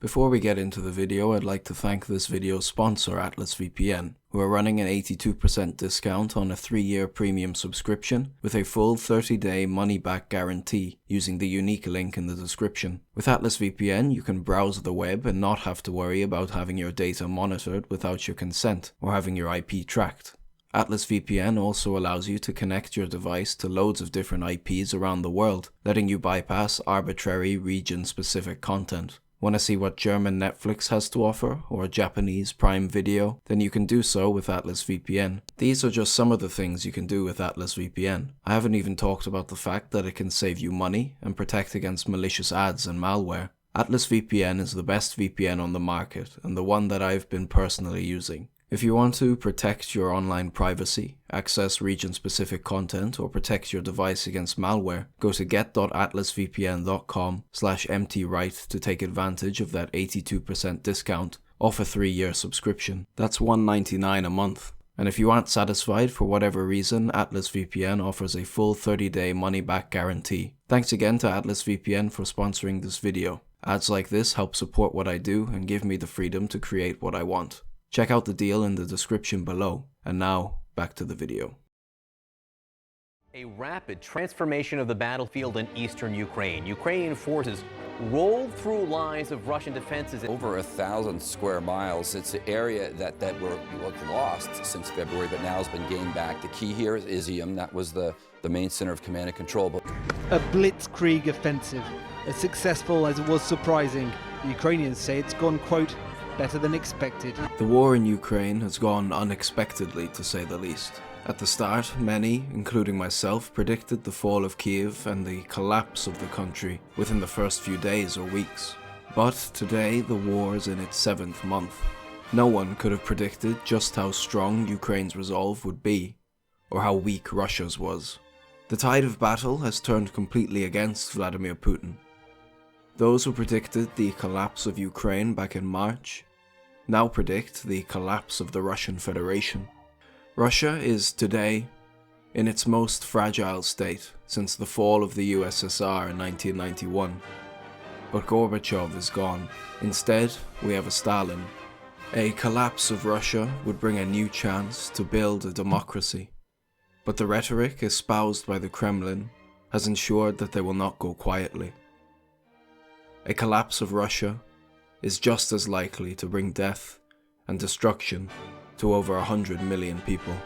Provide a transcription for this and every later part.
Before we get into the video, I'd like to thank this video's sponsor, AtlasVPN, who are running an 82% discount on a 3-year premium subscription with a full 30-day money-back guarantee using the unique link in the description. With AtlasVPN, you can browse the web and not have to worry about having your data monitored without your consent or having your IP tracked. AtlasVPN also allows you to connect your device to loads of different IPs around the world, letting you bypass arbitrary region-specific content. Want to see what German Netflix has to offer, or Japanese Prime Video? Then you can do so with AtlasVPN. These are just some of the things you can do with AtlasVPN. I haven't even talked about the fact that it can save you money and protect against malicious ads and malware. AtlasVPN is the best VPN on the market, and the one that I've been personally using. If you want to protect your online privacy, access region-specific content, or protect your device against malware, go to get.atlasvpn.com/emptywrite to take advantage of that 82% discount off a 3-year subscription. That's $199 a month. And if you aren't satisfied for whatever reason, AtlasVPN offers a full 30-day money-back guarantee. Thanks again to AtlasVPN for sponsoring this video. Ads like this help support what I do and give me the freedom to create what I want. Check out the deal in the description below. And now, back to the video. A rapid transformation of the battlefield in eastern Ukraine. Ukrainian forces rolled through lines of Russian defenses. Over 1,000 square miles. It's an area that were lost since February, but now has been gained back. The key here is Izium. That was the main center of command and control. A blitzkrieg offensive. As successful as it was surprising, the Ukrainians say it's gone, quote, better than expected. The war in Ukraine has gone unexpectedly, to say the least. At the start, many, including myself, predicted the fall of Kyiv and the collapse of the country within the first few days or weeks. But today, the war is in its 7th month. No one could have predicted just how strong Ukraine's resolve would be, or how weak Russia's was. The tide of battle has turned completely against Vladimir Putin. Those who predicted the collapse of Ukraine back in March now predict the collapse of the Russian Federation. Russia is today in its most fragile state since the fall of the USSR in 1991. But Gorbachev is gone. Instead, we have a Stalin. A collapse of Russia would bring a new chance to build a democracy. But the rhetoric espoused by the Kremlin has ensured that they will not go quietly. A collapse of Russia is just as likely to bring death and destruction to over 100 million people.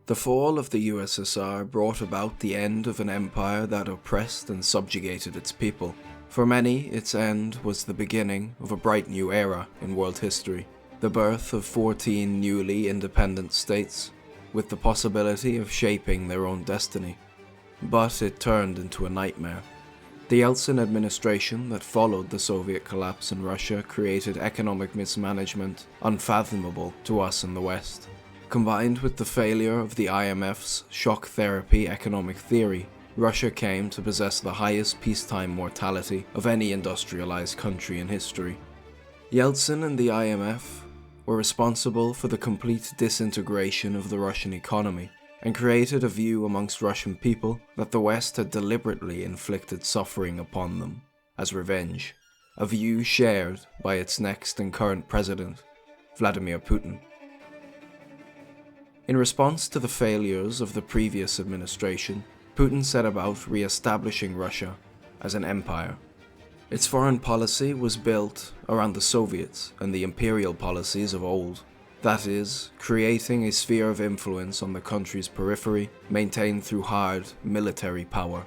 The fall of the USSR brought about the end of an empire that oppressed and subjugated its people. For many, its end was the beginning of a bright new era in world history. The birth of 14 newly independent states, with the possibility of shaping their own destiny. But it turned into a nightmare. The Yeltsin administration that followed the Soviet collapse in Russia created economic mismanagement unfathomable to us in the West. Combined with the failure of the IMF's shock therapy economic theory, Russia came to possess the highest peacetime mortality of any industrialized country in history. Yeltsin and the IMF were responsible for the complete disintegration of the Russian economy and created a view amongst Russian people that the West had deliberately inflicted suffering upon them as revenge, a view shared by its next and current president, Vladimir Putin. In response to the failures of the previous administration, Putin set about re-establishing Russia as an empire. Its foreign policy was built around the Soviets and the imperial policies of old. That is, creating a sphere of influence on the country's periphery, maintained through hard military power.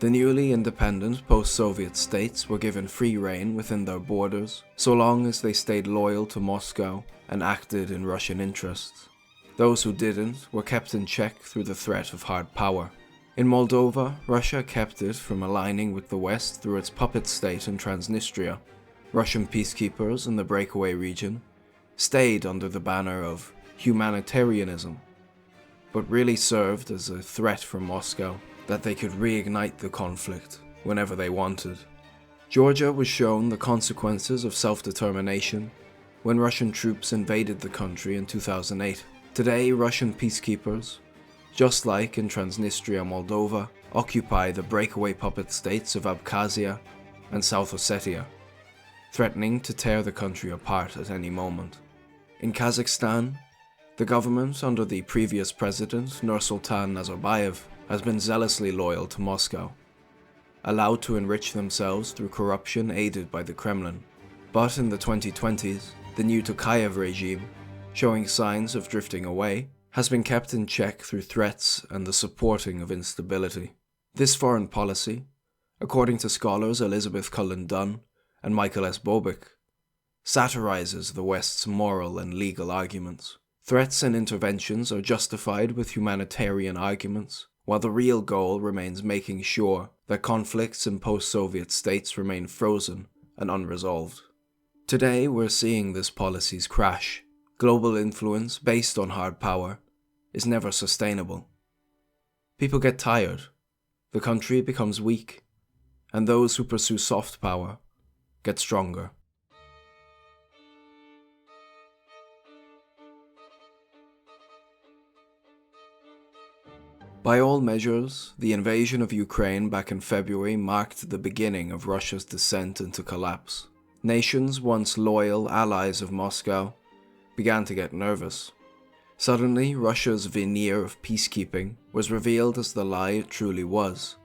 The newly independent post-Soviet states were given free rein within their borders, so long as they stayed loyal to Moscow and acted in Russian interests. Those who didn't were kept in check through the threat of hard power. In Moldova, Russia kept it from aligning with the West through its puppet state in Transnistria. Russian peacekeepers in the breakaway region stayed under the banner of humanitarianism, but really served as a threat from Moscow that they could reignite the conflict whenever they wanted. Georgia was shown the consequences of self-determination when Russian troops invaded the country in 2008. Today, Russian peacekeepers, just like in Transnistria, Moldova, occupy the breakaway puppet states of Abkhazia and South Ossetia, threatening to tear the country apart at any moment. In Kazakhstan, the government under the previous president, Nursultan Nazarbayev, has been zealously loyal to Moscow, allowed to enrich themselves through corruption aided by the Kremlin. But in the 2020s, the new Tokayev regime, showing signs of drifting away, has been kept in check through threats and the supporting of instability. This foreign policy, according to scholars Elizabeth Cullen-Dunn and Michael S. Bobick, satirizes the West's moral and legal arguments. Threats and interventions are justified with humanitarian arguments, while the real goal remains making sure that conflicts in post-Soviet states remain frozen and unresolved. Today, we're seeing this policy's crash. Global influence based on hard power is never sustainable. People get tired, the country becomes weak, and those who pursue soft power get stronger. By all measures, the invasion of Ukraine back in February marked the beginning of Russia's descent into collapse. Nations once loyal allies of Moscow began to get nervous. Suddenly, Russia's veneer of peacekeeping was revealed as the lie it truly was,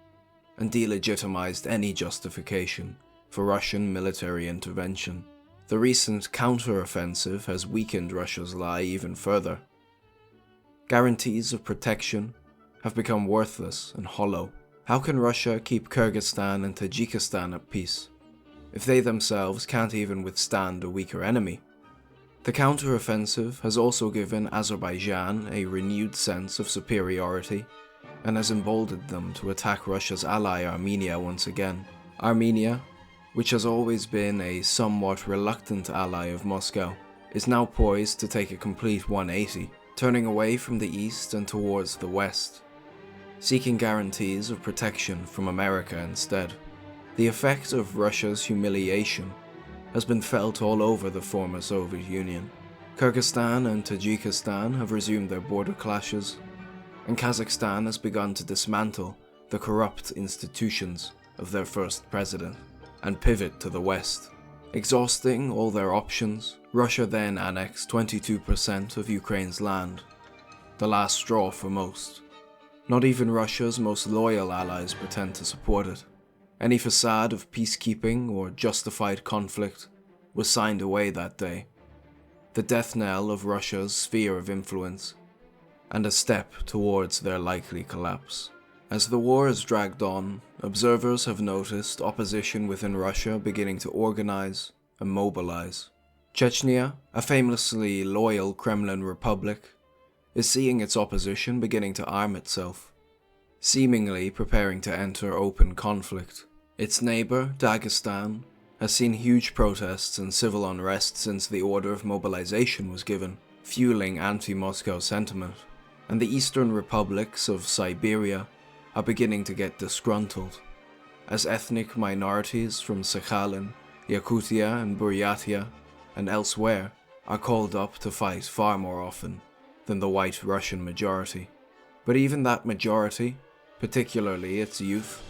and delegitimized any justification for Russian military intervention. The recent counter-offensive has weakened Russia's lie even further. Guarantees of protection have become worthless and hollow. How can Russia keep Kyrgyzstan and Tajikistan at peace if they themselves can't even withstand a weaker enemy? The counter-offensive has also given Azerbaijan a renewed sense of superiority and has emboldened them to attack Russia's ally Armenia once again. Armenia, which has always been a somewhat reluctant ally of Moscow, is now poised to take a complete 180, turning away from the east and towards the west, seeking guarantees of protection from America instead. The effect of Russia's humiliation has been felt all over the former Soviet Union. Kyrgyzstan and Tajikistan have resumed their border clashes, and Kazakhstan has begun to dismantle the corrupt institutions of their first president and pivot to the west. Exhausting all their options, Russia then annexed 22% of Ukraine's land, the last straw for most. Not even Russia's most loyal allies pretend to support it. Any facade of peacekeeping or justified conflict was signed away that day, the death knell of Russia's sphere of influence, and a step towards their likely collapse. As the war has dragged on, observers have noticed opposition within Russia beginning to organize and mobilize. Chechnya, a famously loyal Kremlin republic, is seeing its opposition beginning to arm itself, seemingly preparing to enter open conflict. Its neighbor, Dagestan, has seen huge protests and civil unrest since the order of mobilization was given, fueling anti-Moscow sentiment, and the eastern republics of Siberia are beginning to get disgruntled, as ethnic minorities from Sakhalin, Yakutia and Buryatia, and elsewhere are called up to fight far more often than the white Russian majority. But even that majority, particularly its youth,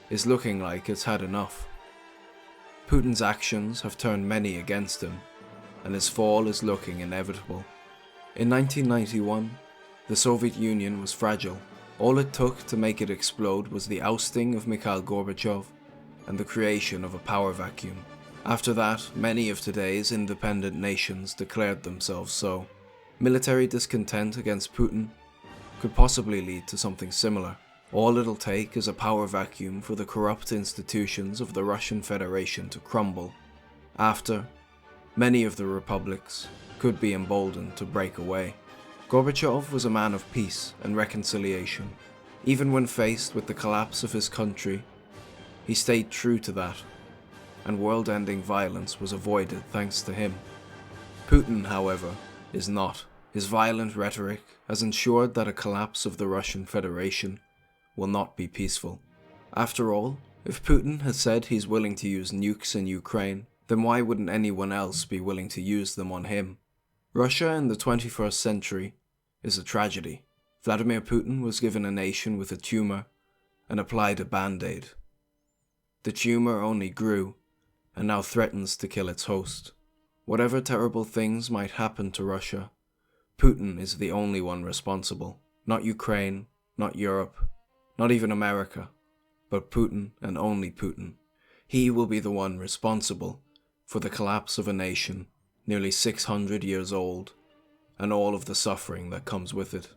is looking like it's had enough. Putin's actions have turned many against him, and his fall is looking inevitable. In 1991, the Soviet Union was fragile. All it took to make it explode was the ousting of Mikhail Gorbachev and the creation of a power vacuum. After that, many of today's independent nations declared themselves so. Military discontent against Putin could possibly lead to something similar. All it'll take is a power vacuum for the corrupt institutions of the Russian Federation to crumble. After, many of the republics could be emboldened to break away. Gorbachev was a man of peace and reconciliation. Even when faced with the collapse of his country, he stayed true to that, and world-ending violence was avoided thanks to him. Putin, however, is not. His violent rhetoric has ensured that a collapse of the Russian Federation will not be peaceful. After all, if Putin has said he's willing to use nukes in Ukraine, then why wouldn't anyone else be willing to use them on him? Russia in the 21st century is a tragedy. Vladimir Putin was given a nation with a tumor and applied a band-aid. The tumor only grew and now threatens to kill its host. Whatever terrible things might happen to Russia, Putin is the only one responsible. Not Ukraine, not Europe, not even America, but Putin and only Putin. He will be the one responsible for the collapse of a nation nearly 600 years old and all of the suffering that comes with it.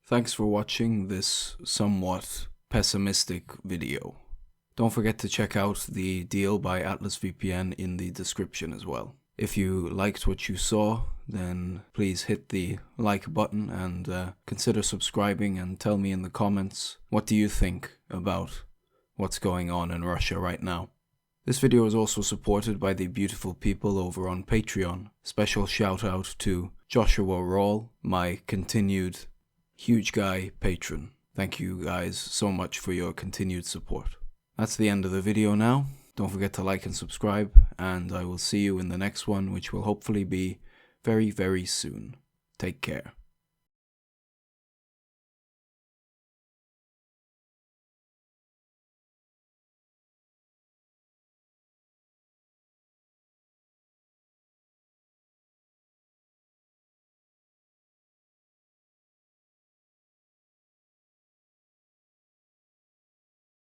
Thanks for watching this somewhat pessimistic video. Don't forget to check out the deal by AtlasVPN in the description as well. If you liked what you saw, then please hit the like button and consider subscribing and tell me in the comments, what do you think about what's going on in Russia right now? This video is also supported by the beautiful people over on Patreon. Special shout out to Joshua Rawl, my continued huge guy patron. Thank you guys so much for your continued support. That's the end of the video now. Don't forget to like and subscribe, and I will see you in the next one, which will hopefully be very, very soon. Take care.